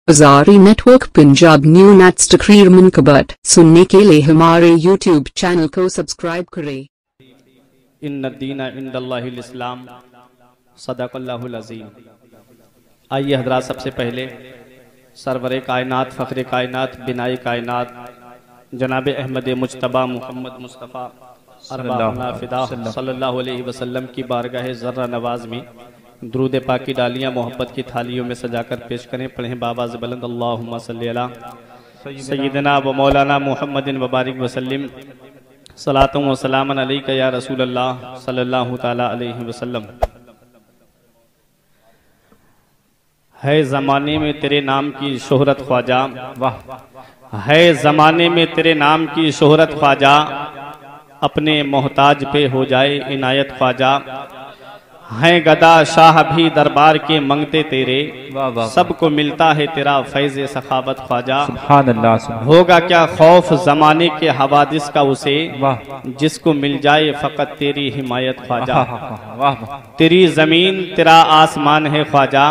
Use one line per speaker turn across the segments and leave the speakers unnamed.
अज़ारी network Punjab new nets तकरीरमन कबट सुनने के लिए हमारे यूट्यूब चैनल को सब्सक्राइब करें।
इन्नद्दीन इंदल्लाहिल इस्लाम सदक़ल्लाहुल अज़ीम। आइए हज़रात, सबसे पहले सरवरे कायनात फ़ख्रे कायनात बिनाई कायनात जनाब अहमद मुज्तबा मोहम्मद मुस्तफ़ा सल्लल्लाहु अलैहि वसल्लम की बारगाह ज़र्रा नवाज में दुरूद पाक की डालियाँ मोहब्बत की थालियों में सजाकर पेश करें। पढ़ें बाबाज़ बुलंद अल्लाहुम्मा सल्ली अला सय्यिदना व मौलाना मुहम्मदिन व बारिक वसल्लिम सलातुम व सलामन अलैका या रसूल अल्लाह सल्लल्लाहु तआला अलैहि वसल्लम। है ज़माने में तेरे नाम की शोहरत ख्वाजा, वाह। है ज़माने में तेरे नाम की शोहरत ख्वाजा, अपने मोहताज पे हो जाए इनायत ख्वाजा। हैं गदा शाह भी दरबार के मंगते तेरे, सबको मिलता है तेरा फैज़ सखावत ख्वाजा। सुभान अल्लाह। होगा क्या खौफ ज़माने के हवादिस का उसे, जिसको मिल जाए फ़कत तेरी हिमायत ख्वाजा। तेरी ज़मीन तेरा आसमान है ख्वाजा,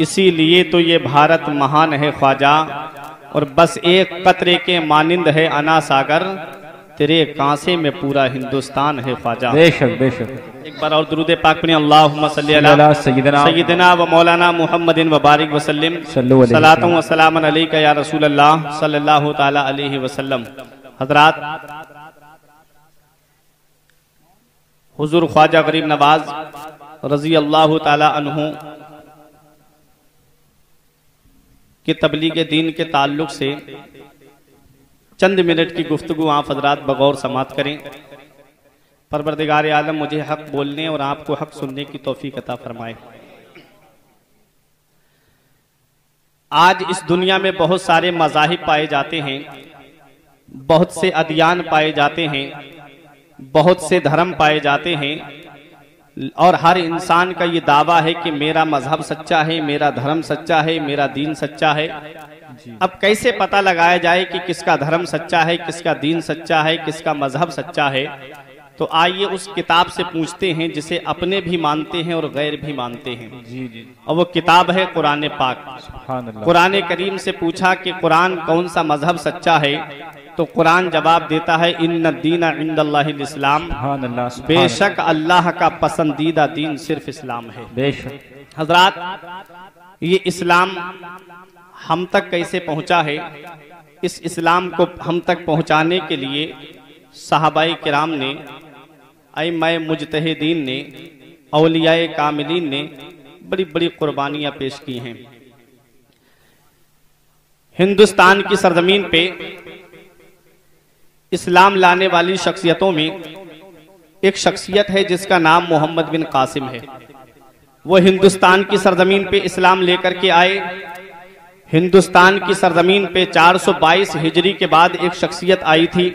इसीलिए तो ये भारत महान है ख्वाजा। और बस एक कतरे के मानिंद है अना सागर, तेरे कांसे में पूरा हिंदुस्तान है ख्वाजा। बेशक बेशक। एक बार और दुरूद पाक पढ़ें। अल्लाहुम्मा सल्ली अला सय्यिदना व मौलाना मुहम्मदिन व बारिक वसल्लिम सलातु व सलामन अलैका या रसूल अल्लाह सल्लल्लाहु तआला अलैहि वसल्लम। हज़रात, हुजूर ख्वाजा गरीब नवाज रज़ी अल्लाह तआला अन्हु के तबलीग दीन के ताल्लुक से चंद मिनट की गुफ्तगू आप हजरात बगौर समात करें। परवरदिगार आलम मुझे हक बोलने और आपको हक सुनने की तौफीक अता फरमाए। आज इस दुनिया में बहुत सारे मज़ाहिब पाए जाते हैं, बहुत से अदियान पाए जाते हैं, बहुत से धर्म पाए जाते हैं, और हर इंसान का ये दावा है कि मेरा मजहब सच्चा है, मेरा धर्म सच्चा है, मेरा दीन सच्चा है। अब कैसे पता लगाया जाए कि किसका धर्म सच्चा है, किसका दीन सच्चा है, किसका मजहब सच्चा है? तो आइए उस किताब से पूछते हैं जिसे अपने भी मानते हैं और गैर भी मानते हैं। जी जी। और वो किताब है कुरान पाक। कुरान करीम से पूछा कि कुरान कौन सा मजहब सच्चा है, तो कुरान जवाब देता है इन्नद्दीन इंदल्लाहिल इस्लाम, बेशक अल्लाह का पसंदीदा दीन सिर्फ इस्लाम है। बेशक। हजरात, ये इस्लाम हम तक कैसे पहुंचा है? इस इस्लाम को हम तक पहुंचाने के लिए सहाबाए किराम ने, अइम्माए मुजतहिदीन ने, औलियाए कामिलीन ने बड़ी बड़ी कुर्बानियां पेश की हैं। हिंदुस्तान की सरजमीन पे इस्लाम लाने वाली शख्सियतों में एक शख्सियत है जिसका नाम मोहम्मद बिन कासिम है। वो हिंदुस्तान की सरजमीन पे इस्लाम लेकर के आए। हिंदुस्तान की सरजमीन पे 422 हिजरी के बाद एक शख्सियत आई थी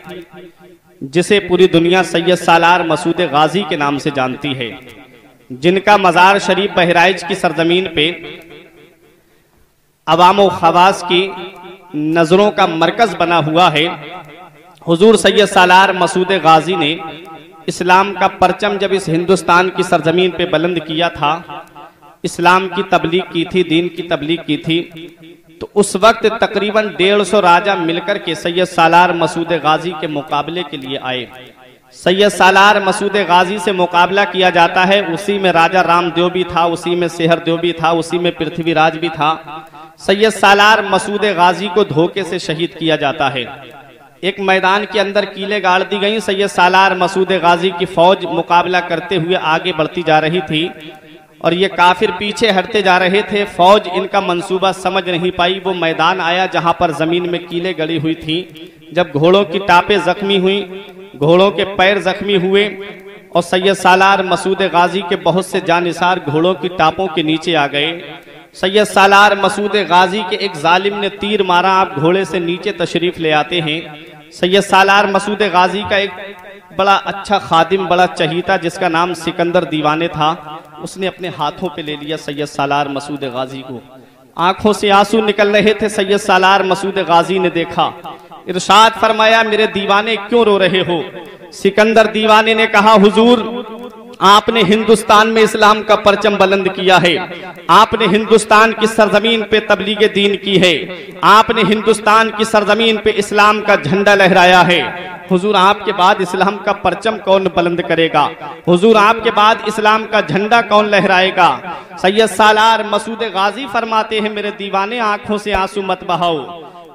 जिसे पूरी दुनिया सैयद सालार मसूद गाजी के नाम से जानती है, जिनका मज़ार शरीफ बहराइच की सरजमीन पे अवाम व खवास की नजरों का मरकज बना हुआ है। हुजूर सैयद सालार मसूद गाजी ने इस्लाम का परचम जब इस हिंदुस्तान की सरजमीन पे बुलंद किया था, इस्लाम की तबलीग की थी, दीन की तबलीग की थी, तो उस वक्त तकरीबन 150 राजा मिलकर के सैयद सालार मसूद गाजी के मुकाबले के लिए आए। सैयद सालार मसूद गाजी से मुकाबला किया जाता है। उसी में राजा रामदेव भी था, उसी में सेहरदेव भी था, उसी में पृथ्वीराज भी था। सैयद सालार मसूद गाजी को धोखे से शहीद किया जाता है। एक मैदान के अंदर कीलें गाड़ दी गई। सैयद सालार मसूद गाजी की फौज मुकाबला करते हुए आगे बढ़ती जा रही थी और ये काफिर पीछे हटते जा रहे थे। फौज इनका मंसूबा समझ नहीं पाई। वो मैदान आया जहां पर जमीन में कीलें गड़ी हुई थी। जब घोड़ों की टापें जख्मी हुई, घोड़ों के पैर जख्मी हुए और सैयद सालार मसूद गाजी के बहुत से जानिसार घोड़ों की टापों के नीचे आ गए। सैयद सालार मसूद गाजी के एक जालिम ने तीर मारा। आप घोड़े से नीचे तशरीफ ले आते हैं। सैयद सालार मसूद गाजी का एक बड़ा अच्छा खादिम, बड़ा चहीता, जिसका नाम सिकंदर दीवाने था, उसने अपने हाथों पे ले लिया सैयद सालार मसूद गाजी को। आंखों से आंसू निकल रहे थे। सैयद सालार मसूद गाजी ने देखा, इरशाद फरमाया, मेरे दीवाने क्यों रो रहे हो? सिकंदर दीवाने ने कहा, हुजूर आपने हिंदुस्तान में इस्लाम का परचम बुलंद किया है, आपने हिंदुस्तान की सरजमीन पे तबलीग दीन की है, आपने हिंदुस्तान की सरजमीन पे इस्लाम का झंडा लहराया है। हुजूर आपके बाद इस्लाम का परचम कौन बुलंद करेगा? हुजूर आपके बाद इस्लाम का झंडा कौन लहराएगा? सैयद सालार मसूद गाजी फरमाते हैं, मेरे दीवाने आंखों से आंसू मत बहाओ,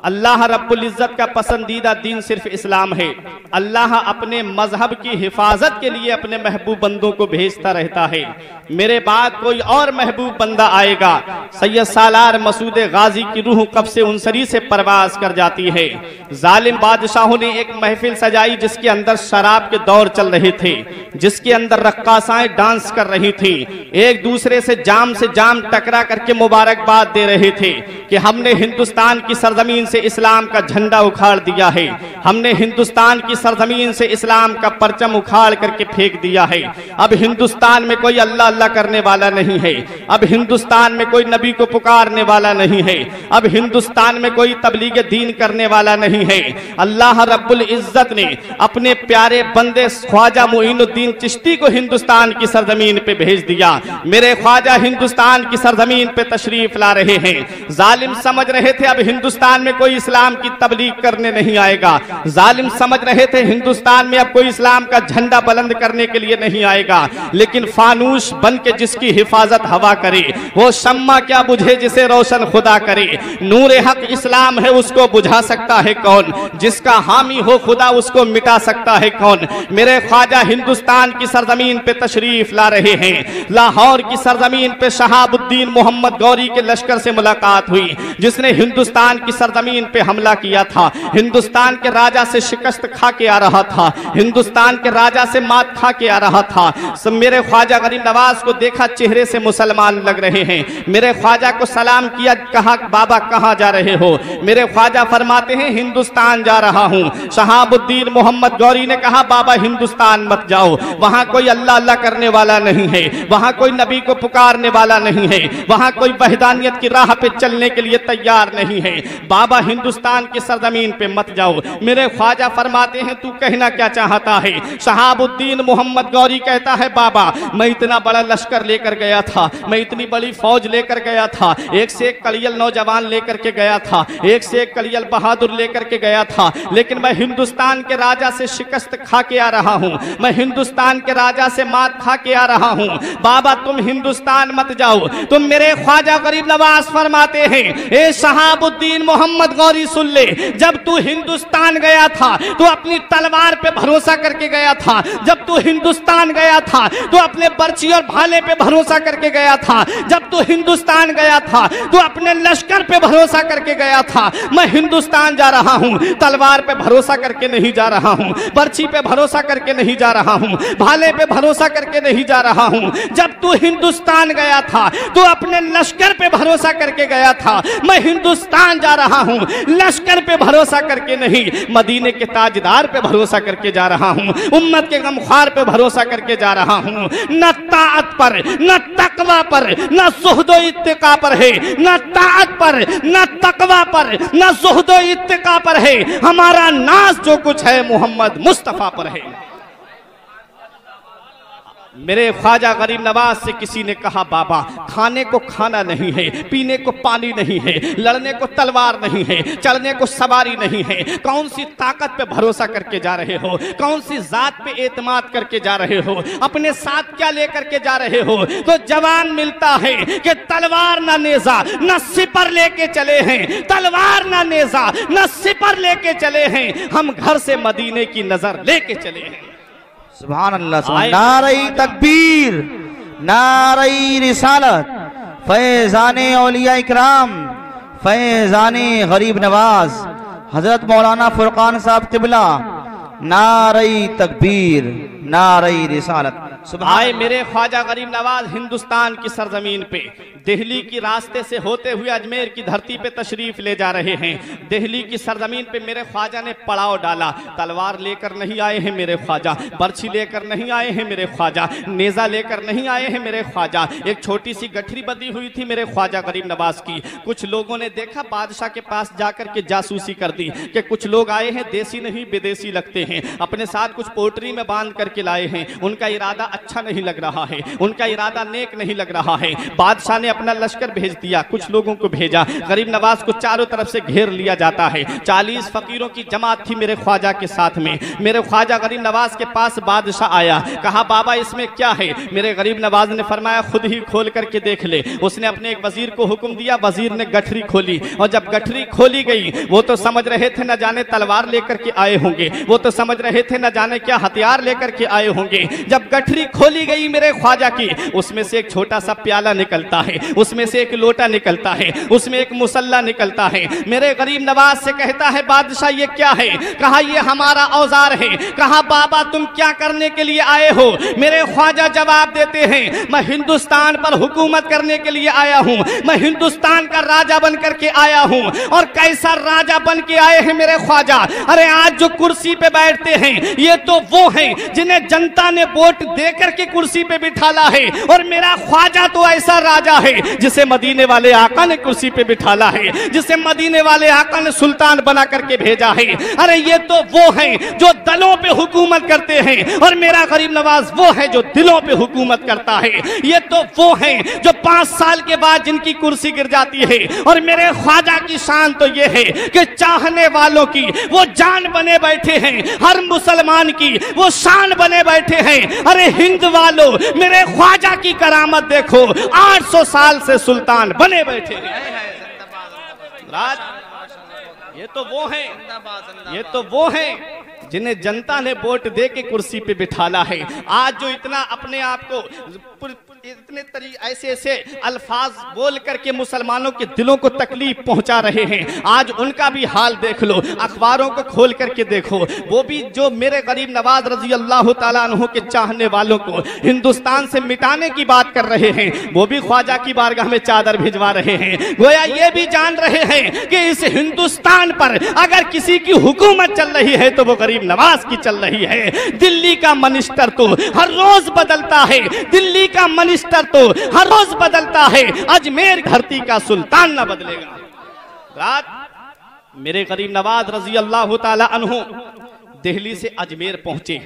अल्लाह रब्बुल इज्जत का पसंदीदा दीन सिर्फ इस्लाम है। अल्लाह अपने मजहब की हिफाजत के लिए अपने महबूब बंदों को भेजता रहता है। मेरे बाद कोई और महबूब बंदा आएगा। सैयद सालार मसूद गाजी की रूह कब से उनसरी से परवाज कर जाती है। जालिम बादशाहों ने एक महफिल सजाई जिसके अंदर शराब के दौर चल रहे थे, जिसके अंदर रक्कासाएं डांस कर रही थी, एक दूसरे से जाम टकरा करके मुबारकबाद दे रहे थे कि हमने हिंदुस्तान की सरजमीन से इस्लाम का झंडा उखाड़ दिया है, हमने हिंदुस्तान की सरजमीन से इस्लाम का परचम उखाड़ करके फेंक दिया है। अब हिंदुस्तान में कोई अल्लाह अल्लाह करने वाला नहीं है, अब हिंदुस्तान में कोई नबी को पुकारने वाला नहीं है, अब हिंदुस्तान में कोई तबलीग दीन करने वाला नहीं है। अल्लाह रब्बुल इज्जत ने अपने प्यारे बंदे ख्वाजा मोइनुद्दीन चिश्ती को हिंदुस्तान की सरजमीन पे भेज दिया। मेरे ख्वाजा हिंदुस्तान की सरजमीन पे तशरीफ ला रहे हैं। जालिम समझ रहे थे अब हिंदुस्तान में कोई इस्लाम की तबलीग करने नहीं आएगा, जालिम समझ रहे थे हिंदुस्तान में अब कोई इस्लाम का झंडा बुलंद करने के लिए नहीं आएगा। लेकिन फानूस बन के जिसकी हिफाजत हवा करे, वो शम्मा क्या बुझे जिसे रोशन खुदा करे। नूर हक इस्लाम है उसको बुझा सकता है कौन, जिसका हामी हो खुदा उसको मिटा सकता है कौन। मेरे ख्वाजा हिंदुस्तान की सरजमीन पे तशरीफ ला रहे हैं। लाहौर की सरजमीन पे शहाबुद्दीन मोहम्मद गौरी के लश्कर से मुलाकात हुई, जिसने हिंदुस्तान की सरजमीन पे हमला किया था, हिंदुस्तान के राजा से शिकस्त खा के आ रहा था, हिंदुस्तान के राजा से मात खा के आ रहा था। सब मेरे ख्वाजा गरीब नवाज को देखा, चेहरे से मुसलमान लग रहे हैं। मेरे ख्वाजा को सलाम किया, कहा बाबा कहाँ जा रहे हो? मेरे ख्वाजा फरमाते हैं हिंदुस्तान जा रहा हूँ। शहाबुद्दीन मोहम्मद गौरी ने कहा बाबा हिंदुस्तान मत जाओ, वहां कोई अल्लाह अल्लाह करने वाला नहीं है, वहां कोई नबी को पुकारने वाला नहीं है, वहां कोई वहदानियत की राह पे चलने के लिए तैयार नहीं है। बाबा हिंदुस्तान की सरजमीन पे मत जाओ। मेरे ख्वाजा फरमाते हैं तू कहना क्या चाहता है? शहाबुद्दीन मोहम्मद गौरी कहता है बाबा मैं इतना बड़ा लश्कर लेकर गया था, मैं इतनी बड़ी फौज लेकर गया था, एक से एक कलियल नौजवान लेकर के गया था, एक से एक कलियल बहादुर लेकर के गया था, लेकिन मैं हिंदुस्तान के राजा से शिकस्त खा के आ रहा हूँ, मैं हिंदुस्तान के राजा से मात खा के आ रहा हूँ। बाबा तुम हिंदुस्तान मत जाओ। तुम मेरे ख्वाजा गरीब नवाज फरमाते हैं ए शहाबुद्दीन मोहम्मद गौरी सुन ले, जब तू हिंदुस्तान गया था तो अपनी तलवार पे भरोसा करके गया था, जब तू हिंदुस्तान गया था तो अपने बर्छी और भाले पे भरोसा करके गया था, जब तू हिंदुस्तान गया था तो अपने लश्कर पे भरोसा करके गया था। मैं हिंदुस्तान जा रहा हूँ, तलवार पे भरोसा करके नहीं जा रहा हूँ, बर्छी पे भरोसा करके नहीं जा रहा हूँ, भाले पे भरोसा करके नहीं जा रहा हूँ। जब तू हिंदुस्तान गया था तो अपने लश्कर पे भरोसा करके गया था। मैं हिंदुस्तान जा रहा हूँ, लश्कर पे भरोसा करके नहीं, मदीने के ताजदार पे भरोसा करके जा रहा हूँ, उम्मत के गमख्वार पे भरोसा करके जा रहा हूँ। न ताअत पर, न तकवा पर, न सुहदो इत्तिका पर है, न ताअत पर, न तकवा पर, न सुहदो इत्तिका पर है। हमारा नाज जो कुछ है मोहम्मद मुस्तफा पर है। मेरे ख्वाजा गरीब नवाज से किसी ने कहा बाबा खाने को खाना नहीं है, पीने को पानी नहीं है, लड़ने को तलवार नहीं है, चलने को सवारी नहीं है, कौन सी ताकत पे भरोसा करके जा रहे हो, कौन सी जात पे एतमाद करके जा रहे हो, अपने साथ क्या लेकर के जा रहे हो? तो जवान मिलता है कि तलवार ना नेजा न सिपर लेके चले हैं, तलवार ना नेजा न सिपर लेके चले हैं, हम घर से मदीने की नजर लेके चले हैं।
सुभान अल्लाह। नारे तकबीर, नारे रिसालत, फैज़ाने औलिया इकराम, फैज़ाने गरीब नवाज हजरत मौलाना फुरकान साहब क़िबला। नारे तकबीर, नारे रिसालत।
आए मेरे ख्वाजा गरीब नवाज हिंदुस्तान की सरजमीन पे दिल्ली की रास्ते से होते हुए अजमेर की धरती पे तशरीफ ले जा रहे हैं। दिल्ली की सरजमीन पे मेरे ख्वाजा ने पड़ाव डाला। तलवार लेकर नहीं आए हैं मेरे ख्वाजा, बर्छी लेकर नहीं आए हैं मेरे ख्वाजा, नेजा लेकर नहीं आए हैं मेरे ख्वाजा। एक छोटी सी गठरी बंधी हुई थी मेरे ख्वाजा गरीब नवाज की। कुछ लोगों ने देखा, बादशाह के पास जाकर के जासूसी कर दी कि कुछ लोग आए हैं देसी नहीं विदेशी लगते हैं, अपने साथ कुछ पोटरी में बांध करके के लाए हैं, उनका इरादा अच्छा नहीं लग रहा है, उनका इरादा नेक नहीं लग रहा है। बादशाह ने अपना लश्कर भेज दिया, कुछ लोगों को भेजा, गरीब नवाज को चारों तरफ से घेर लिया जाता है। 40 फकीरों की जमात थी मेरे ख्वाजा के साथ में। मेरे ख्वाजा गरीब नवाज के पास बादशाह आया, कहा बाबा इसमें क्या है? मेरे गरीब नवाज ने फरमाया खुद ही खोल करके देख ले। उसने अपने एक वजीर को हुक्म दिया, वजीर ने गठरी खोली, और जब गठरी खोली गई वो तो समझ रहे थे न जाने तलवार लेकर के आए होंगे, वो तो समझ रहे थे न जाने क्या हथियार लेकर के आए होंगे। जब गठरी खोली गई मेरे ख्वाजा की, उसमें से एक छोटा सा प्याला निकलता है, उसमें से एक लोटा निकलता है, उसमें एक मुसल्ला निकलता है। मेरे गरीब नवाज से कहता है बादशाह ये क्या है? कहा ये हमारा औजार है। कहा बाबा तुम क्या करने के लिए आए हो? मेरे ख्वाजा जवाब देते हैं मैं हिंदुस्तान पर हुकूमत करने के लिए आया हूं, मैं हिंदुस्तान का राजा बन करके आया हूं। और कैसा राजा बन के आए हैं मेरे ख्वाजा? अरे आज जो कुर्सी पे बैठते हैं ये तो वो हैं जिन्हें जनता ने वोट देकर के कुर्सी पे बिठाला है, और मेरा ख्वाजा तो ऐसा राजा है जिसे मदीने वाले आका ने कुर्सी पे बिठाला है, जिसे मदीने वाले आका ने सुल्तान बना करके भेजा है। अरे ये तो वो हैं जो दलों पे हुकूमत करते हैं, और मेरा गरीब नवाज वो है जो दिलों पे हुकूमत करता है। ये तो वो हैं जो 5 साल के बाद जिनकी कुर्सी गिर जाती है, और मेरे ख्वाजा की शान तो ये है कि चाहने वालों की वो जान बने बैठे हैं, हर मुसलमान की वो शान बने बैठे हैं। अरे हिंद वालों मेरे ख्वाजा की करामत देखो, 800 साल से सुल्तान बने बैठे हैं। ये तो वो हैं, ये तो वो हैं जिन्हें जनता ने वोट दे के कुर्सी पे बिठाला है। आज जो इतना अपने आप को इतने ऐसे ऐसे अल्फाज बोल करके मुसलमानों के दिलों को तकलीफ पहुंचा रहे हैं, आज उनका भी हाल देख लो, अखबारों को खोल करके देखो। वो भी जो मेरे गरीब नवाज रजी अल्लाह ताला अन्हु के चाहने वालों को हिंदुस्तान से मिटाने की बात कर रहे हैं, वो भी ख्वाजा की बारगाह में चादर भिजवा रहे हैं। गोया ये भी जान रहे हैं कि इस हिंदुस्तान पर अगर किसी की हुकूमत चल रही है तो वो गरीब नवाज की चल रही है। दिल्ली का मिनिस्टर तो हर रोज बदलता है, दिल्ली का मिनिस्टर तो हर रोज बदलता है, अजमेर धरती का सुल्तान न बदलेगा। रात मेरे गरीब नवाज रजी अल्लाह ताला अन्हु दिल्ली से अजमेर पहुंचे,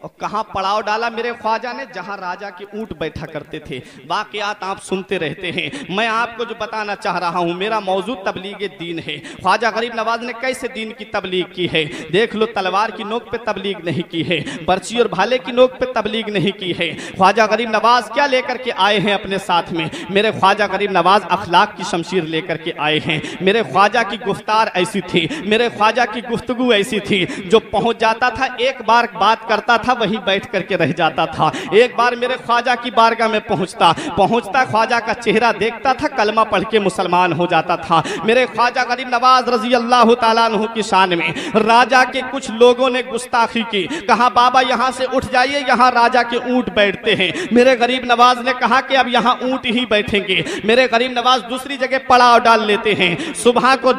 और कहां पड़ाव डाला मेरे ख्वाजा ने? जहां राजा के ऊंट बैठा करते थे। वाकयात आप सुनते रहते हैं, मैं आपको जो बताना चाह रहा हूं मेरा मौजूद तबलीग दीन है। ख्वाजा गरीब नवाज ने कैसे दीन की तबलीग की है देख लो। तलवार की नोक पे तबलीग नहीं की है, पर्ची और भाले की नोक पे तबलीग नहीं की है। ख्वाजा गरीब नवाज क्या लेकर के आए हैं अपने साथ में? मेरे ख्वाजा गरीब नवाज अखलाक की शमशीर लेकर के आए हैं। मेरे ख्वाजा की गुफ्तार ऐसी थी, मेरे ख्वाजा की गुफ्तगू ऐसी थी, जो पहुंच जाता था एक बार बात करता था वहीं बैठ करके रह जाता था। एक बार मेरे ख्वाजा की बारगाह में पहुंचता ख्वाजा का चेहरा देखता था, कलमा पढ़ के मुसलमान हो जाता था। मेरे ख्वाजा गरीब नवाज रजी अल्लाह ताला अन्हु की शान में राजा के कुछ लोगों ने गुस्ताखी की, कहा बाबा यहाँ से उठ जाइए, यहाँ राजा के ऊंट बैठते हैं। मेरे गरीब नवाज ने कहा कि अब यहाँ ऊंट ही बैठेंगे। मेरे गरीब नवाज दूसरी जगह पड़ाव डाल लेते हैं। सुबह को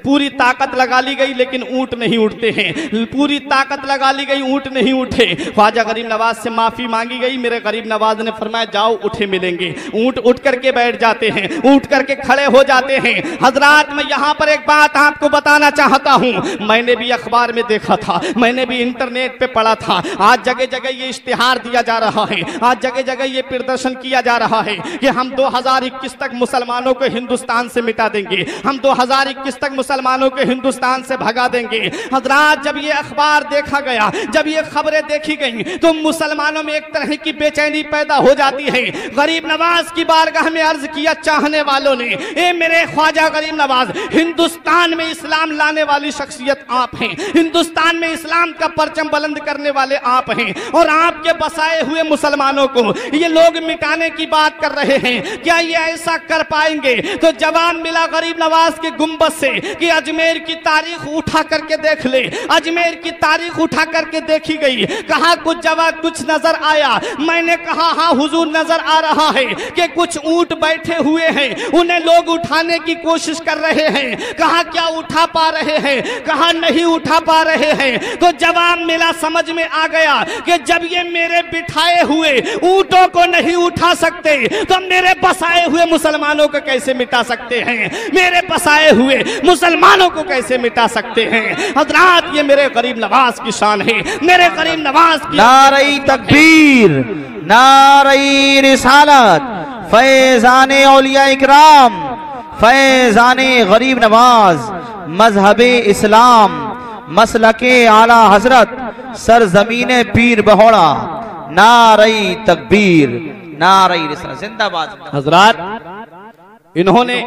पूरी ताकत लगा ली गई लेकिन ऊंट नहीं उठते हैं, पूरी ताकत लगा ली गई ऊंट नहीं उठे। ख्वाजा गरीब नवाज से माफी मांगी गई, मेरे गरीब नवाज ने फरमाया जाओ उठे मिलेंगे। ऊंट उठ करके बैठ जाते हैं, उठ करके खड़े हो जाते हैं। हजरात मैं यहाँ पर एक बात आपको बताना चाहता हूँ, मैंने भी अखबार में देखा था, मैंने भी इंटरनेट पे पढ़ा था। आज जगह जगह ये इश्तिहार दिया जा रहा है, आज जगह जगह ये प्रदर्शन किया जा रहा है कि हम 2021 तक मुसलमानों को हिंदुस्तान से मिटा देंगे, हम 2021 तक मुसलमानों को हिंदुस्तान से भगा देंगे। हजरात जब ये अखबार देखा गया, जब ये खबरें देखी गई तो मुसलमानों में एक तरह की बेचैनी पैदा हो जाती है। गरीब नवाज की बारगाह में अर्ज किया चाहने वालों ने, ए मेरे ख्वाजा गरीब नवाज, हिंदुस्तान में इस्लाम लाने वाली शख्सियत आप हैं, हिंदुस्तान में इस्लाम का परचम बुलंद करने वाले आप हैं, और आपके बसाए हुए मुसलमानों को ये लोग मिटाने की बात कर रहे हैं, क्या ये ऐसा कर पाएंगे? तो जवाब मिला गरीब नवाज के गुंबद से कि अजमेर की तारीख उठा करके देख ले। अजमेर की तारीख उठा करके देखी गई, कहा कुछ जवाब कुछ नजर आया। मैंने कहा हाँ हुजूर नजर आ रहा है कि कुछ ऊंट बैठे हुए हैं, उन्हें लोग उठाने की कोशिश कर रहे हैं। कहा क्या उठा पा रहे हैं? कहा नहीं उठा पा रहे हैं। तो जवाब मिला, समझ में आ गया कि जब ये मेरे बिठाए हुए ऊंटों को नहीं उठा सकते तो मेरे बसाए हुए मुसलमानों को कैसे मिटा सकते हैं? मेरे बसाए हुए मुसलमानों को कैसे मिटा सकते हैं? हजरात ये मेरे गरीब नवाज की शान है, मेरे गरीब नवाज की
नारे तकबीर, नारे रिसालत, फैजाने औलिया इकराम, फैजाने गरीब नवाज, मजहबे इस्लाम, मसलके आला हजरत, सरजमीने पीर बहोड़ा। नारे तकबीर, नारे रिसालत, जिंदाबाद।
हजरात, इन्होंने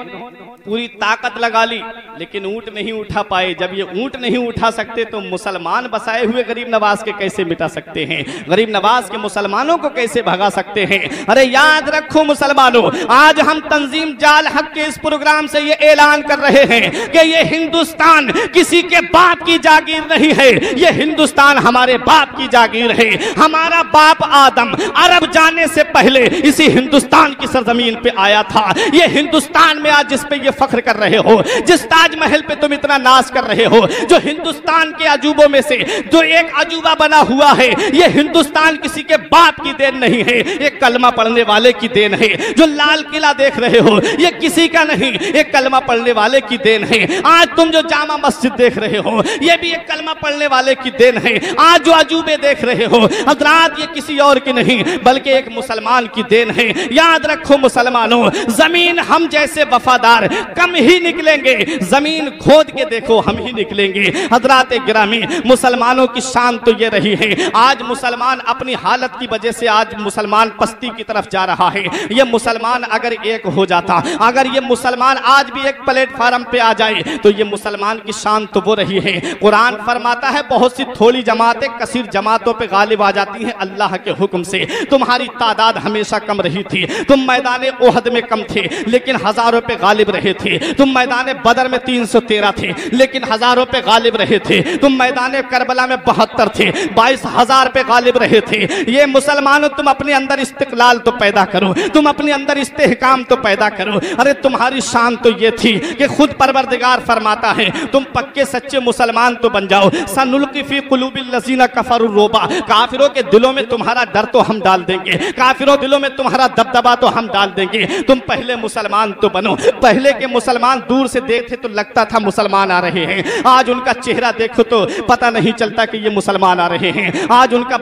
पूरी ताकत लगा ली लेकिन ऊंट नहीं उठा पाए। जब ये ऊंट नहीं उठा सकते तो मुसलमान बसाए हुए गरीब नवाज के कैसे मिटा सकते हैं? गरीब नवाज के मुसलमानों को कैसे भगा सकते हैं? अरे याद रखो मुसलमानों, आज हम तंजीम जाल हक के इस प्रोग्राम से ये ऐलान कर रहे हैं कि ये हिंदुस्तान किसी के बाप की जागीर नहीं है, ये हिंदुस्तान हमारे बाप की जागीर है। हमारा बाप आदम अरब जाने से पहले इसी हिंदुस्तान की सरजमीन पे आया था। ये हिंदुस्तान में आज जिस पे फख्र कर रहे हो, जिस ताजमहल पे तुम इतना नाज कर रहे हो, जो हिंदुस्तान के अजूबों में से जो एक अजूबा बना हुआ है, ये हिंदुस्तान किसी के बाप की देन नहीं है, एक कलमा पढ़ने वाले की देन है। जो लाल किला देख रहे हो ये किसी का नहीं, एक कलमा पढ़ने वाले की देन है। आज तुम जो जामा मस्जिद देख रहे हो ये भी एक कलमा पढ़ने वाले की देन है। आज जो अजूबे देख रहे हो हजरात ये किसी और की नहीं बल्कि एक मुसलमान की देन है। याद रखो मुसलमानों, जमीन हम जैसे वफादार कम ही निकलेंगे, जमीन खोद के देखो हम ही निकलेंगे। हजरात गिरामी, मुसलमानों की शान तो ये रही है, आज मुसलमान अपनी हालत की वजह से आज मुसलमान पस्ती की तरफ जा रहा है। ये मुसलमान अगर एक हो जाता, अगर ये मुसलमान आज भी एक प्लेटफार्म पे आ जाए तो ये मुसलमान की शान तो वो रही है। कुरान फरमाता है बहुत सी थोड़ी जमातें कसीर जमातों पे गालिब आ जाती हैं अल्लाह के हुक्म से। तुम्हारी तादाद हमेशा कम रही थी, तुम मैदान ओहद में कम थे लेकिन हजारों पे गालिब रहे थे। तुम मैदान बदर में 313 थे लेकिन हजारों पे गालिब रहे थे। तुम मैदान करबला में 72 थे, 22,000 पे गालिब रहे थे। ये मुसलमानों तुम अपने अंदर इस्तिकलाल तो पैदा करो, तुम अपने अंदर इस्तेहकाम तो पैदा करो। अरे तुम्हारी शान तो ये थी कि खुद परवरदिगार फरमाता है तुम पक्के सच्चे मुसलमान तो बन जाओ। सनुल्की फी कुलूबिल लज़ीना कफरुर रुबा, काफिरों के दिलों में तुम्हारा डर तो हम डाल देंगे, काफिरों दिलों में तुम्हारा दबदबा तो हम डाल देंगे। तुम पहले मुसलमान तो बनो। पहले के मुसलमान दूर से देखते तो लगता था मुसलमान आ रहे हैं, आज उनका चेहरा देखो तो पता नहीं चलता कि ये मुसलमान आ रहे हैं। आज उनका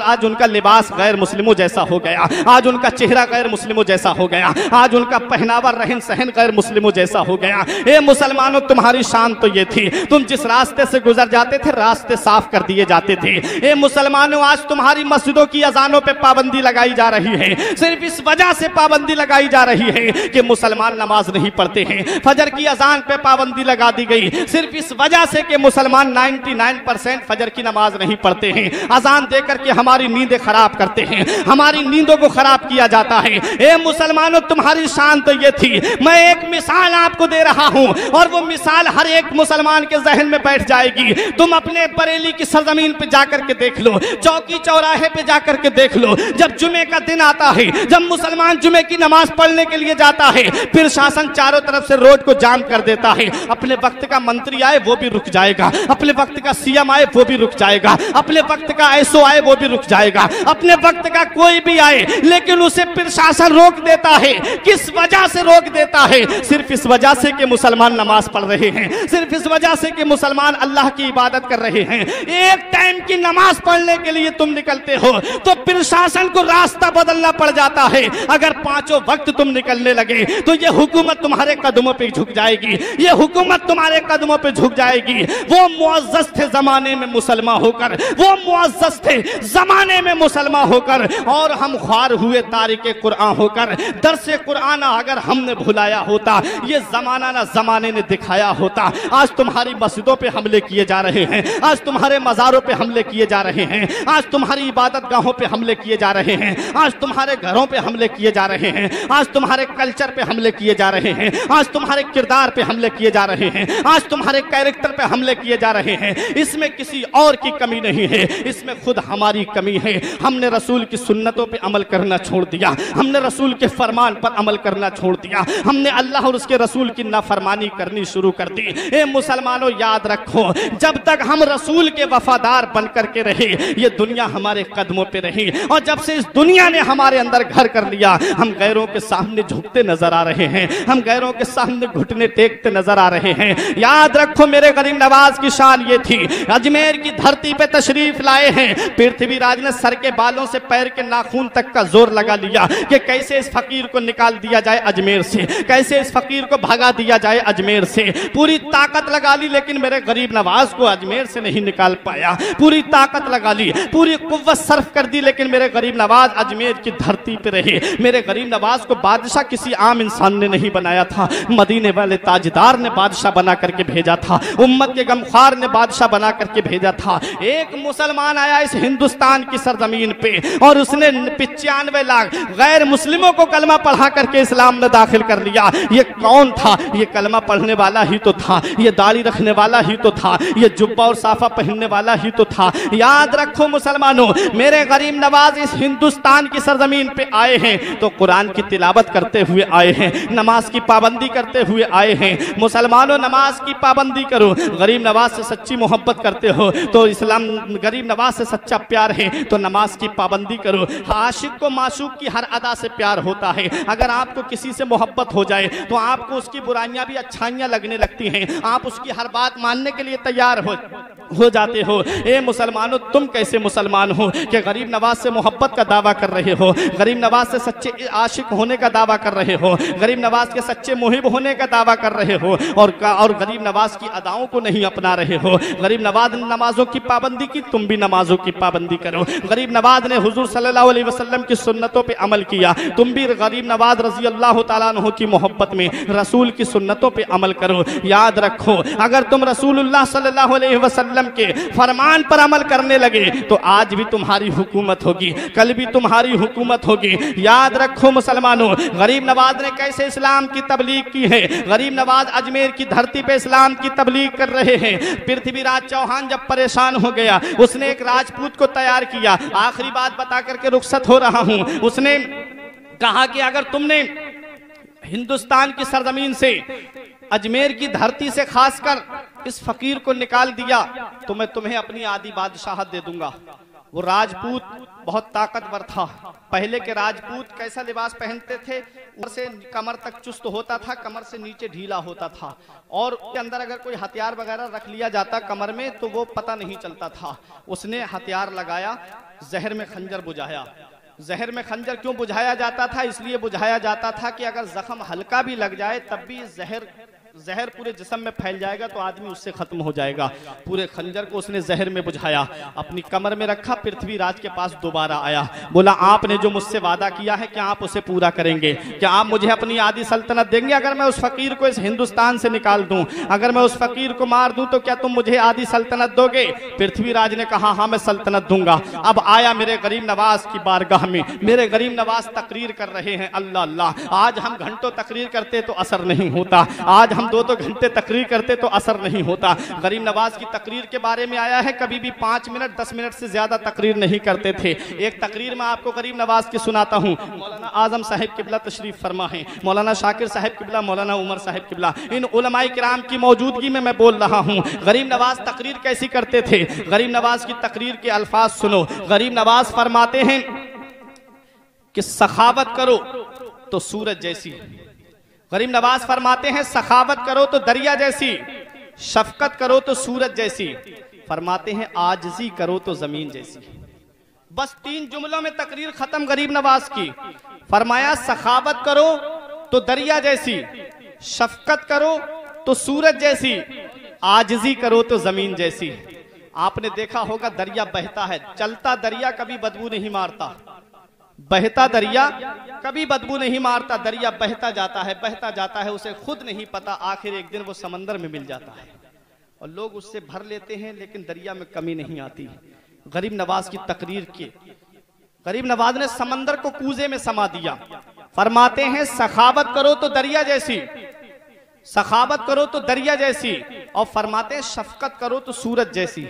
आज उनका लिबास गैर मुस्लिमों जैसा हो गया, आज उनका चेहरा गैर मुस्लिमों जैसा हो गया, आज उनका पहनावा रहन सहन गैर मुस्लिमों जैसा हो गया। ए मुसलमानों तुम्हारी शान तो ये थी, तुम जिस रास्ते से गुजर जाते थे रास्ते साफ कर दिए जाते थे। ए मुसलमानों आज तुम्हारी मस्जिदों की अजानों पे पाबंदी लगाई जा रही है, सिर्फ इस वजह से पाबंदी लगाई जा रही है कि मुसलमान नमाज नहीं पढ़ते हैं। फजर की अजान पे पाबंदी लगा दी गई सिर्फ इस वजह से कि मुसलमान 99% फजर की नमाज नहीं पढ़ते हैं। अजान देकर के हमारी नींदें खराब करते हैं, हमारी नींदों को खराब किया जाता है। ए मुसलमानों तुम्हारी शान तो ये थी। मैं एक मिसाल आपको दे रहा हूं और वो मिसाल हर एक मुसलमान के जहन में बैठ जाएगी। तुम अपने बरेली की सरजमीन पे जाकर के देख लो, चौकी चौराहे पे जाकर के देख लो, जब जुमे का दिन आता है, जब मुसलमान जुमे की नमाज पढ़ने के लिए जाता है, फिर शासन चारों तरफ से रोड को जाम कर देता है। अपने वक्त का मंत्री आए वो भी रुक जाएगा, अपने वक्त का सीएम आए वो भी रुक जाएगा, अपने वक्त का एसओ आए वो भी रुक जाएगा, अपने वक्त का कोई भी आए लेकिन उसे प्रशासन रोक देता है। किस वजह से रोक देता है? सिर्फ इस वजह से कि मुसलमान नमाज पढ़ रहे हैं, सिर्फ इस वजह से कि मुसलमान अल्लाह की इबादत कर रहे हैं। एक टाइम की नमाज पढ़ने के लिए तुम निकलते हो तो प्रशासन को रास्ता बदलना पड़ जाता है। अगर पांचों वक्त तुम निकलने लगे तो ये हुकूमत तुम्हारे कदमों पे झुक जाएगी, ये हुकूमत तुम्हारे कदमों पे झुक जाएगी। वो मुअज़्ज़ज़ थे जमाने में मुसलमान होकर, वो मुअज़्ज़ज़ थे जमाने में मुसलमान होकर, और हम ख्वार हुए तारिके कुरान होकर। दरसे कुरान अगर हमने भुलाया होता, ये जमाना ना जमाने ने दिखाया होता। आज तुम्हारी मस्जिदों पे हमले किए जा रहे हैं, आज तुम्हारे मज़ारों पे हमले किए जा रहे हैं, आज तुम्हारी इबादत गाहों पे हमले किए जा रहे हैं, आज तुम्हारे घरों पे हमले किए जा रहे हैं, आज तुम्हारे कल्चर पे हमले किए जा रहे हैं, आज तुम्हारे किरदार पे हमले किए जा रहे हैं, आज तुम्हारे कैरेक्टर पे हमले किए जा रहे हैं। इसमें किसी और की कमी नहीं है, इसमें खुद हमारी कमी है। हमने रसूल की सुन्नतों पे अमल करना छोड़ दिया, हमने रसूल के फरमान पर अमल करना छोड़ दिया, हमने अल्लाह और उसके रसूल की नाफरमानी करनी शुरू कर दी। ए मुसलमानों याद रखो, जब तक हम रसूल के वफादार बन करके रहे ये दुनिया हमारे कदमों पे रही, और जब से इस दुनिया ने हमारे अंदर घर कर लिया हम गैरों के सामने झुकते नजर आ रहे हैं, हम गैरों पैगंबरों के सामने घुटने टेकते नजर आ रहे हैं। याद रखो मेरे गरीब नवाज की शान ये थी, अजमेर की धरती पे तशरीफ लाए हैं। पृथ्वीराज ने सर के बालों से पैर के नाखून तक का जोर लगा लिया कि कैसे इस फकीर को निकाल दिया जाए अजमेर से, कैसे इस फकीर को भगा दिया जाए अजमेर से। पूरी ताकत लगा ली, लेकिन मेरे गरीब नवाज को अजमेर से नहीं निकाल पाया। पूरी ताकत लगा ली, पूरी कुव्वत सर्फ कर दी, लेकिन मेरे गरीब नवाज अजमेर की धरती पे रहे। मेरे गरीब नवाज को बादशाह किसी आम इंसान ने नहीं बनाया था, मदीने वाले ताजदार ने बादशाह बना करके भेजा था, उम्मत के गमख्वार ने बादशाह बना करके भेजा था। एक मुसलमान आया इस हिंदुस्तान की सरजमीन पे और उसने 95 लाख गैर मुस्लिमों को कलमा पढ़ा करके इस्लाम में दाखिल कर लिया। ये कौन था? ये कलमा पढ़ने वाला ही तो था, ये दाढ़ी रखने वाला ही तो था, ये जुब्बा और साफा पहनने वाला ही तो था। याद रखो मुसलमानों, मेरे गरीब नवाज इस हिंदुस्तान की सरजमीन पे आए हैं तो कुरान की तिलावत करते हुए आए हैं, नमाज की पाबंदी करते हुए आए हैं। मुसलमानों, नमाज की पाबंदी करो। गरीब नवाज से सच्ची मोहब्बत करते हो तो इस्लाम, गरीब नवाज से सच्चा प्यार है तो नमाज की पाबंदी करो। आशिक को माशूक की हर अदा से प्यार होता है। अगर आपको किसी से मोहब्बत हो जाए तो आपको उसकी बुराइयां भी अच्छाइयां लगने लगती हैं, आप उसकी हर बात मानने के लिए तैयार हो जाते हो। ए मुसलमानों, तुम कैसे मुसलमान हो कि गरीब नवाज से मोहब्बत का दावा कर रहे हो, गरीब नवाज से सच्चे आशिक होने का दावा कर रहे हो, गरीब नवाज के सच्चे मुहिब होने का दावा कर रहे हो और गरीब नवाज की अदाओं को नहीं अपना रहे हो। गरीब नवाज ने नमाजों की पाबंदी की, तुम भी नमाजों की पाबंदी करो। गरीब नवाज ने हुजूर सल्लल्लाहु अलैहि वसल्लम की सुन्नतों पे अमल किया, तुम भी गरीब नवाज रजी अल्लाह तआला अन्हु की मोहब्बत में रसूल की सुन्नतों पे अमल करो। याद रखो, अगर तुम रसूलुल्लाह सल्लल्लाहु अलैहि वसल्लम के फरमान पर अमल करने लगे तो आज भी तुम्हारी हुकूमत होगी, कल भी तुम्हारी हुकूमत होगी। याद रखो मुसलमानों, गरीब नवाज ने कैसे इस्लाम की तबलीग की है। गरीब नवाज अजमेर की धरती पे इस्लाम की तबलीग कर रहे हैं। पृथ्वीराज चौहान जब परेशान हो गया, उसने एक राजपूत को तैयार किया। आखिरी बात बता करके रुखसत हो रहा हूं। उसने कहा कि अगर तुमने हिंदुस्तान की सरजमीन से, अजमेर की धरती से खासकर इस फकीर को निकाल दिया तो मैं तुम्हें अपनी आदि बादशाहत दे दूंगा। वो राजपूत बहुत ताकतवर था। पहले के राजपूत कैसा लिबास पहनते थे? ऊपर से कमर तक चुस्त होता था, कमर से नीचे ढीला होता था, और उसके अंदर अगर कोई हथियार वगैरह रख लिया जाता कमर में तो वो पता नहीं चलता था। उसने हथियार लगाया, जहर में खंजर बुझाया। जहर में खंजर क्यों बुझाया जाता था? इसलिए बुझाया जाता था कि अगर जख्म हल्का भी लग जाए तब भी जहर पूरे जिस्म में फैल जाएगा तो आदमी उससे खत्म हो जाएगा। पूरे खंजर को उसने जहर में बुझाया, अपनी कमर में रखा, पृथ्वीराज के पास दोबारा आया, बोला आपने जो मुझसे वादा किया है क्या आप उसे पूरा करेंगे? क्या आप मुझे अपनी आदि सल्तनत देंगे अगर मैं उस फकीर को इस हिंदुस्तान से निकाल दूं? अगर मैं उस फकीर को मार दूं तो क्या तुम मुझे आदि सल्तनत दोगे? पृथ्वीराज ने कहा हाँ मैं सल्तनत दूंगा। अब आया मेरे गरीब नवाज की बारगाह में, मेरे गरीब नवाज तकरीर कर रहे हैं। अल्लाह अल्लाह, आज हम घंटों तकरीर करते तो असर नहीं होता, आज 2-2 घंटे तकरीर करते तो असर नहीं होता। गरीब नवाज की तकरीर के बारे में आया है कभी भी 5 मिनट 10 मिनट से ज्यादा तकरीर नहीं करते थे। एक तकरीर मैं आपको गरीब नवाज की सुनाता हूँ। मौलाना आजम साहिब किबला तशरीफ फरमा है, मौलाना शाकिर साहिब किबला, मौलाना उमर साहिब किबला, इन उलमाए किराम की मौजूदगी में मैं बोल रहा हूँ। गरीब नवाज तकरीर कैसी करते थे? गरीब नवाज की तकरीर के अल्फाज सुनो। गरीब नवाज फरमाते हैं कि सखावत करो तो सूरज जैसी, गरीब नवाज फरमाते हैं सखावत करो तो दरिया जैसी, शफकत करो तो सूरज जैसी, फरमाते हैं आजिज़ी करो तो जमीन जैसी। बस 3 जुमलों में तकरीर खत्म गरीब नवाज की। फरमाया सखावत करो तो दरिया जैसी, शफकत करो तो सूरज जैसी, आजिज़ी करो तो जमीन जैसी। आपने देखा होगा दरिया बहता है, चलता दरिया कभी बदबू नहीं मारता, बहता दरिया कभी बदबू नहीं मारता। दरिया बहता जाता है, उसे खुद नहीं पता, आखिर एक दिन वो समंदर में मिल जाता है और लोग उससे भर लेते हैं, लेकिन दरिया में कमी नहीं आती। गरीब नवाज की तकरीर के, गरीब नवाज ने समंदर को कूजे में समा दिया। फरमाते हैं सखावत करो तो दरिया जैसी, सखावत करो तो दरिया जैसी, और फरमाते हैं शफकत करो तो सूरज जैसी।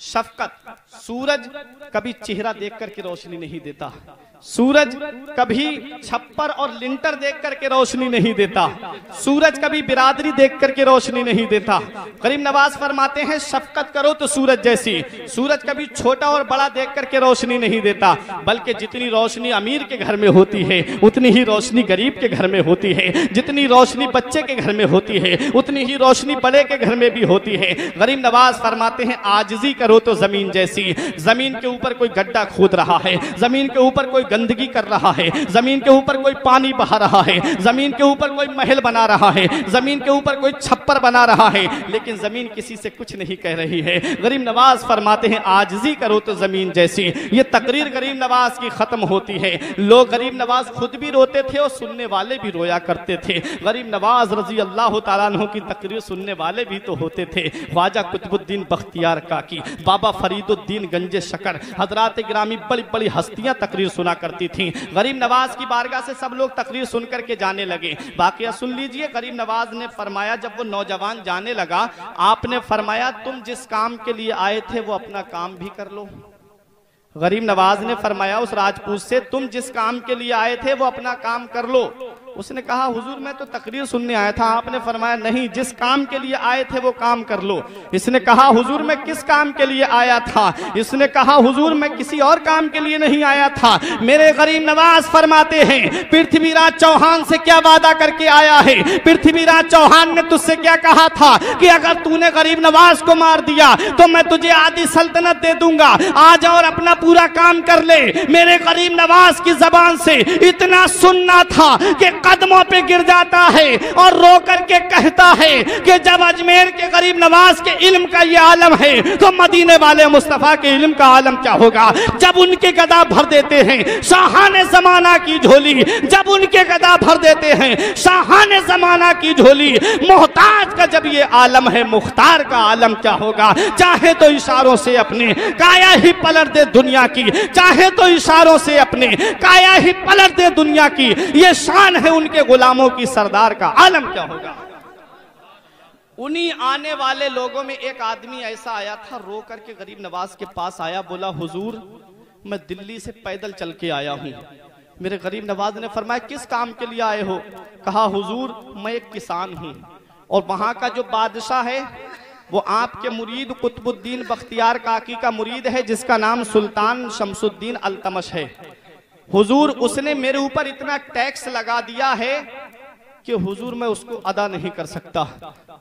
शफकत, सूरज कभी चेहरा देख करके रोशनी नहीं देता, सूरज कभी छप्पर और लिंटर देख करके रोशनी नहीं देता, सूरज कभी बिरादरी देख करके रोशनी नहीं देता। गरीब नवाज फरमाते हैं शफकत करो तो सूरज जैसी, सूरज कभी छोटा और बड़ा देख करके रोशनी नहीं देता, बल्कि जितनी रोशनी अमीर के घर में होती है उतनी ही रोशनी गरीब के घर में होती है, जितनी रोशनी बच्चे के घर में होती है उतनी ही रोशनी बड़े के घर में भी होती है। गरीब नवाज फरमाते हैं आजिजी करो तो जमीन जैसी, जमीन के ऊपर कोई गड्ढा खोद रहा है, जमीन के ऊपर कोई गंदगी कर रहा है, जमीन के ऊपर कोई पानी बहा रहा है, जमीन के ऊपर कोई महल बना रहा है, जमीन के ऊपर कोई छप्पर बना रहा है, लेकिन जमीन किसी से कुछ नहीं कह रही है। गरीब नवाज फरमाते हैं आजिजी करो तो जमीन जैसी। ये तकरीर गरीब नवाज की खत्म होती है। लोग गरीब नवाज खुद भी रोते थे और सुनने वाले भी रोया करते थे। गरीब नवाज रजी अल्लाह तआला अन्हु की तकरीर सुनने वाले भी तो होते थे। ख्वाजा कुतुबुद्दीन बख्तियार काकी, बाबा फरीदुद्दीन गंजे शकर, हजरात गिरामी बड़ी बड़ी हस्तियां तकरीर सुना करती थी। गरीब नवाज की बारगाह से सब लोग तकरीर सुन करके जाने लगे। वाकया सुन लीजिए, गरीब नवाज ने फरमाया जब वो नौजवान जाने लगा, आपने फरमाया तुम जिस काम के लिए आए थे वो अपना काम भी कर लो। गरीब नवाज ने फरमाया उस राजपूत से तुम जिस काम के लिए आए थे वो अपना काम कर लो। उसने कहा हुजूर मैं तो तकरीर सुनने आया था। आपने फरमाया नहीं, जिस काम के लिए आए थे वो काम कर लो। इसने कहा हुजूर मैं किस काम के लिए आया था? इसने कहा हुजूर मैं किसी और काम के लिए नहीं आया था। मेरे गरीब नवाज फरमाते हैं पृथ्वीराज चौहान से क्या वादा करके आया है? पृथ्वीराज चौहान ने तुझसे क्या कहा था कि अगर तूने गरीब नवाज को मार दिया तो मैं तुझे आधी सल्तनत दे दूंगा, आ जा और अपना पूरा काम कर ले। मेरे गरीब नवाज की जबान से इतना सुनना था कि कदमों पे गिर जाता है और रो करके कहता है कि जब अजमेर के गरीब नवाज के इल्म का ये आलम है तो मदीने वाले मुस्तफा के इल्म का आलम क्या होगा। जब उनके गदा भर देते हैं शाहाने जमाना की झोली, जब उनके गदा भर देते हैं शाहाने जमाना की झोली, मोहताज का जब ये आलम है मुख्तार का आलम क्या होगा। चाहे तो इशारों से अपने काया ही पलट दे दुनिया की, चाहे तो इशारों से अपने काया ही पलट दे दुनिया की। ये शान है उनके गुलामों की, सरदार का आलम क्या होगा। उन्हीं आने वाले लोगों में एक आदमी ऐसा आया था, रो करके गरीब नवाज के पास आया, बोला हुजूर मैं दिल्ली से पैदल चल के आया हूँ। मेरे गरीब नवाज ने फरमाया किस काम के लिए आए हो? कहा हुजूर मैं एक किसान हूँ और वहां का जो बादशाह है वो आपके मुरीद कुतुबुद्दीन बख्तियार काकी का मुरीद है जिसका नाम सुल्तान शमसुद्दीन अल्तमश है। हुजूर उसने मेरे ऊपर इतना टैक्स लगा दिया है कि हुजूर मैं उसको अदा नहीं कर सकता।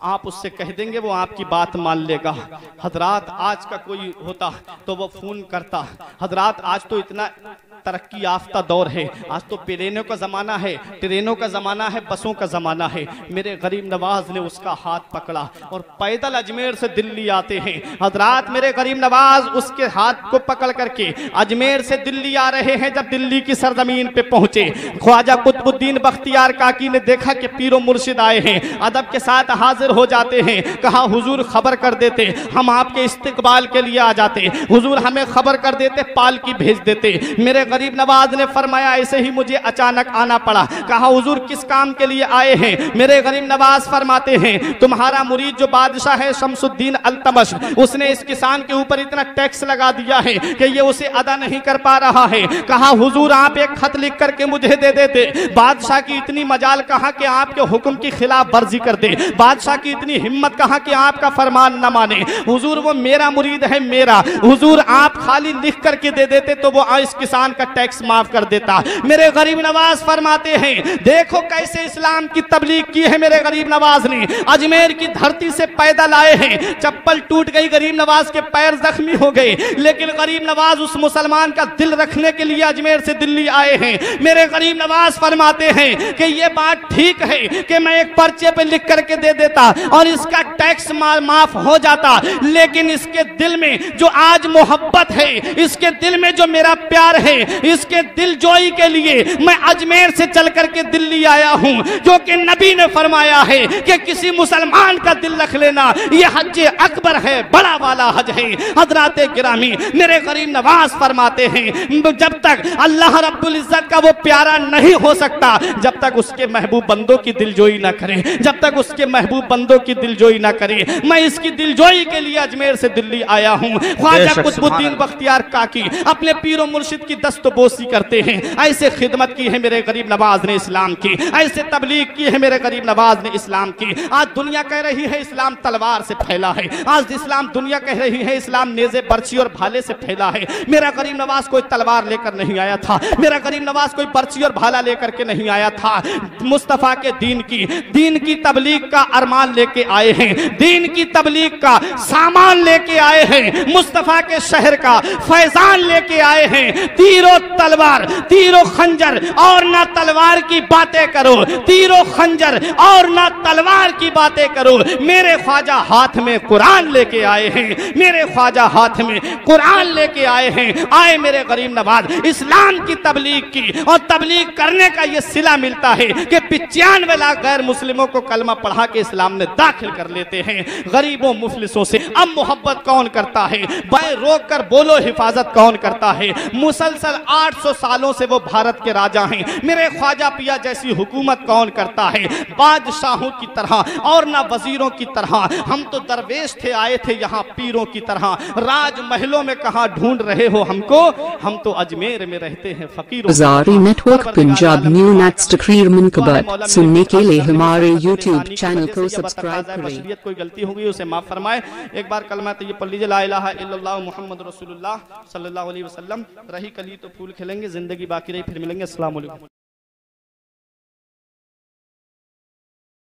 आप उससे कह देंगे वो आपकी बात मान लेगा। हजरात आज का कोई होता तो वो फोन करता। हजरात आज तो इतना तरक्की याफ्ता दौर है, आज तो प्लेनों का जमाना है, ट्रेनों का जमाना है, बसों का जमाना है। मेरे गरीब नवाज ने उसका हाथ पकड़ा और पैदल अजमेर से दिल्ली आते हैं। हजरात मेरे गरीब नवाज उसके हाथ को पकड़ करके अजमेर से दिल्ली आ रहे हैं। जब दिल्ली की सरजमीन पे पहुंचे, ख्वाजा कुतुबुद्दीन बख्तियार काकी ने देखा कि पीरो मुर्शिद आए हैं, अदब के साथ हाजिर हो जाते हैं। कहा हुजूर खबर कर देते, हम आपके इस्तकबाल के लिए आ जाते। हुजूर हमें खबर कर देते, पालकी भेज देते। मेरे गरीब नवाज ने फरमाया ऐसे ही मुझे अचानक आना पड़ा। कहा हुजूर किस काम के लिए आए हैं? मेरे गरीब नवाज फरमाते हैं तुम्हारा मुरीद जो बादशाह है शमसुद्दीन अल्तमश, उसने इस किसान के ऊपर इतना टैक्स लगा दिया है कि ये उसे अदा नहीं कर पा रहा है। कहा हुजूर आप एक खत लिख करके मुझे दे देते। बादशाह की इतनी मजाल कहा कि आपके हुक्म की खिलाफ वर्जी कर दे, बादशाह की इतनी हिम्मत कहा कि आपका फरमान न माने। हुजूर वो मेरा मुरीद है, मेरा। हुजूर आप खाली लिख करके दे देते तो वो इस किसान का टैक्स माफ कर देता। मेरे गरीब नवाज फरमाते हैं देखो कैसे इस्लाम की तबलीग की है मेरे गरीब नवाज ने। अजमेर की धरती से पैदल आए हैं, चप्पल टूट गई, गरीब नवाज के पैर जख्मी हो गए, लेकिन गरीब नवाज उस मुसलमान का दिल रखने के लिए अजमेर से दिल्ली आए हैं। मेरे गरीब नवाज फरमाते हैं कि ये बात ठीक है कि मैं एक पर्चे पे लिख करके दे देता और इसका टैक्स माफ हो जाता, लेकिन इसके दिल में जो आज मोहब्बत है, इसके दिल में जो मेरा प्यार है, इसके दिलजोई के लिए मैं अजमेर से चल करके दिल्ली आया हूं, क्योंकि नबी ने फरमाया है कि किसी मुसलमान का दिल रख लेना ये हज अकबर है, बड़ा वाला हज है। हजरात गिरामी, मेरे गरीब नवाज फरमाते हैं जब तक अल्लाह रब्बुल इज्जत का वो प्यारा नहीं हो सकता जब तक उसके महबूब बंदों की दिलजोई ना करे, जब तक उसके महबूब बंदों की दिलजोई ना करे। मैं इसकी दिलजोई के लिए अजमेर से दिल्ली आया हूं। ख्वाजा कुतुबुद्दीन बख्तियार काकी अपने पीरो मुर्शिद की दस्तबोसी करते हैं। ऐसे खिदमत की है मेरे गरीब नवाज ने इस्लाम की, ऐसे तबलीग की है मेरे गरीब नवाज ने इस्लाम की। आज दुनिया कह रही है इस्लाम तलवार से फैला है, आज इस्लाम दुनिया कह रही है इस्लाम नेज़े बर्छी और भाले से फैला है। मेरा गरीब नवाज कोई तलवार लेकर नहीं आया था, मेरा गरीब नवाज कोई बर्छी और भाला लेकर के नहीं आया था। मुस्तफा के दीन की तबलीग का अरमान लेके आए हैं, दीन की तबलीग का सामान लेके आए हैं, मुस्तफा के शहर का फैजान लेके आए हैं। तीरों तलवार, तीरों खंजर और ना तलवार की बातें करो, तीरों खंजर और ना तलवार की बातें करो। मेरे ख्वाजा हाथ में कुरान लेके आए हैं, मेरे ख्वाजा हाथ में कुरान लेके आए हैं। आए मेरे गरीब नवाज, इस्लाम की तबलीग की, और तबलीग करने का ये सिला मिलता है कि 95 लाख गैर मुस्लिमों को कलमा पढ़ा के इस्लाम में दाखिल कर लेते हैं। गरीबों मुफलिसों से अब मोहब्बत कौन करता है? बाएं रोक कर बोलो हिफाजत कौन करता है? मुसलसल 800 सालों से वो भारत के राजा हैं। मेरे ख्वाजा पिया जैसी हुकूमत कौन करता है? बादशाहों की तरह और ना वजीरों की तरह। हम तो दरवेश थे, आए थे यहाँ पीरों की तरह। राजमहलों में कहाँ ढूंढ रहे हो हमको? हम तो अजमेर में रहते हैं फकीरों।
Hazari network Punjab new nets तकरीर मुनकबत सुनने के लिए हमारे यूट्यूब चैनल को सब्सक्राइब करें।
कोई गलती हो गई उसे माफ फरमाए। एक बार कलमा तैयब पढ़ लीजिए, ला इलाहा इल्लल्लाह मुहम्मद रसूलुल्लाह सल्लल्लाहु अलैहि वसल्लम। रही कली तो फूल खिलेंगे, जिंदगी बाकी रही फिर मिलेंगे। अस्सलाम वालेकुम।